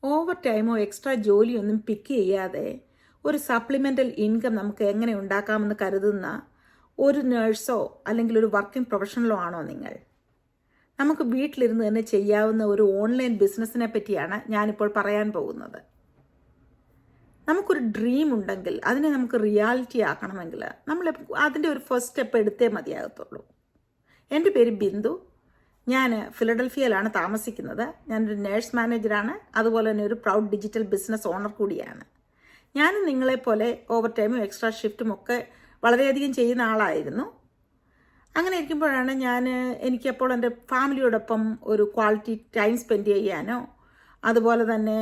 Over ടൈമോ extra ജോലിയൊന്നും പിക്ക് ചെയ്യാതെ ഒരു സപ്ലിമെൻ്റൽ ഇൻകം നമുക്ക് എങ്ങനെ ഉണ്ടാക്കാമെന്ന് കരുതുന്ന ഒരു നേഴ്സോ അല്ലെങ്കിൽ ഒരു വർക്കിംഗ് പ്രൊഫഷണലോ ആണോ നിങ്ങൾ? നമുക്ക് വീട്ടിലിരുന്ന് തന്നെ ചെയ്യാവുന്ന ഒരു ഓൺലൈൻ ബിസിനസ്സിനെ പറ്റിയാണ് ഞാനിപ്പോൾ പറയാൻ പോകുന്നത്. നമുക്കൊരു ഡ്രീം ഉണ്ടെങ്കിൽ അതിനെ നമുക്ക് റിയാലിറ്റി ആക്കണമെങ്കിൽ നമ്മൾ അതിൻ്റെ ഒരു ഫസ്റ്റ് സ്റ്റെപ്പ് എടുത്തേ മതിയാകത്തുള്ളൂ. എൻ്റെ പേര് ബിന്ദു. ഞാൻ ഫിലഡൽഫിയയിലാണ് താമസിക്കുന്നത്. ഞാനൊരു നേഴ്സ് മാനേജറാണ്. അതുപോലെ തന്നെ ഒരു പ്രൗഡ് ഡിജിറ്റൽ ബിസിനസ് ഓണർ കൂടിയാണ്. ഞാനും നിങ്ങളെപ്പോലെ ഓവർ ടൈമും എക്സ്ട്രാ ഷിഫ്റ്റും ഒക്കെ വളരെയധികം ചെയ്യുന്ന ആളായിരുന്നു. അങ്ങനെ ഇരിക്കുമ്പോഴാണ് എനിക്കപ്പോൾ എൻ്റെ ഫാമിലിയോടൊപ്പം ഒരു ക്വാളിറ്റി ടൈം സ്പെൻഡ് ചെയ്യാനോ അതുപോലെ തന്നെ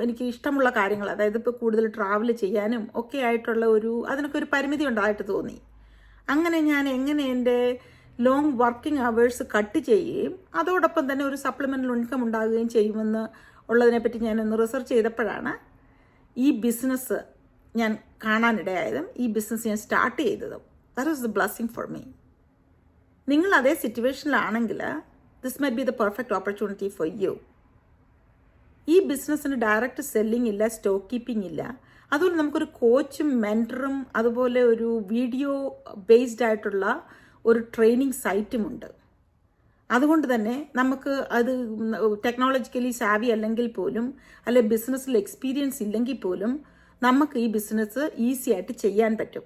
എനിക്ക് ഇഷ്ടമുള്ള കാര്യങ്ങൾ, അതായത് ഇപ്പോൾ കൂടുതൽ ട്രാവൽ ചെയ്യാനും ഒക്കെ ആയിട്ടുള്ള അതിനൊക്കെ ഒരു പരിമിതി ഉണ്ടായിട്ട് തോന്നി. അങ്ങനെ ഞാൻ എങ്ങനെ എൻ്റെ ലോങ് വർക്കിംഗ് അവേഴ്സ് കട്ട് ചെയ്യുകയും അതോടൊപ്പം തന്നെ ഒരു സപ്ലിമെൻ്റൽ ഇൻകം ഉണ്ടാകുകയും ചെയ്യുമെന്ന് ഉള്ളതിനെപ്പറ്റി ഞാനൊന്ന് റിസർച്ച് ചെയ്തപ്പോഴാണ് ഈ ബിസിനസ് ഞാൻ കാണാനിടയായതും ഈ ബിസിനസ് ഞാൻ സ്റ്റാർട്ട് ചെയ്തതും. That was the blessing for me. നിങ്ങൾ അതേ സിറ്റുവേഷനിലാണെങ്കിൽ this might be the perfect opportunity for you. ഈ ബിസിനസ്സിന് ഡയറക്റ്റ് സെല്ലിംഗ് ഇല്ല, സ്റ്റോക്ക് കീപ്പിംഗ് ഇല്ല. അതുപോലെ നമുക്കൊരു കോച്ചും മെൻറ്ററും അതുപോലെ ഒരു വീഡിയോ ബേസ്ഡ് ആയിട്ടുള്ള ഒരു ട്രെയിനിങ് സൈറ്റുമുണ്ട്. അതുകൊണ്ട് തന്നെ നമുക്ക് അത് ടെക്നോളജിക്കലി സാവി അല്ലെങ്കിൽ പോലും അല്ലെ ബിസിനസ്സിൽ എക്സ്പീരിയൻസ് ഇല്ലെങ്കിൽ പോലും നമുക്ക് ഈ ബിസിനസ് ഈസി ആയിട്ട് ചെയ്യാൻ പറ്റും.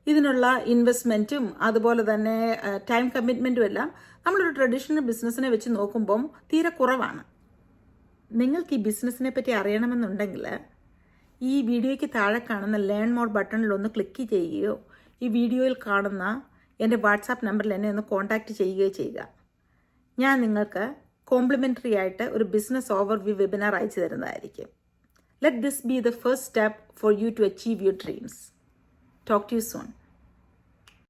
ഇതിനുള്ള ഇൻവെസ്റ്റ്മെൻറ്റും അതുപോലെ തന്നെ ടൈം കമ്മിറ്റ്മെൻറ്റും എല്ലാം നമ്മളൊരു ട്രഡീഷണൽ ബിസിനസ്സിനെ വെച്ച് നോക്കുമ്പം തീരെ കുറവാണ്. നിങ്ങൾക്ക് ഈ ബിസിനസ്സിനെ പറ്റി അറിയണമെന്നുണ്ടെങ്കിൽ ഈ വീഡിയോയ്ക്ക് താഴെ കാണുന്ന ലേൺ മോർ ബട്ടണിൽ ഒന്ന് ക്ലിക്ക് ചെയ്യുകയോ ഈ വീഡിയോയിൽ കാണുന്ന എൻ്റെ വാട്സാപ്പ് നമ്പറിൽ എന്നെ ഒന്ന് കോൺടാക്റ്റ് ചെയ്യുകയോ ചെയ്യുക. ഞാൻ നിങ്ങൾക്ക് കോംപ്ലിമെൻ്ററി ആയിട്ട് ഒരു ബിസിനസ് ഓവർവ്യൂ വെബിനാർ അയച്ചു തരുന്നതായിരിക്കും. Let this be the first step for you to achieve your dreams. Talk to you soon.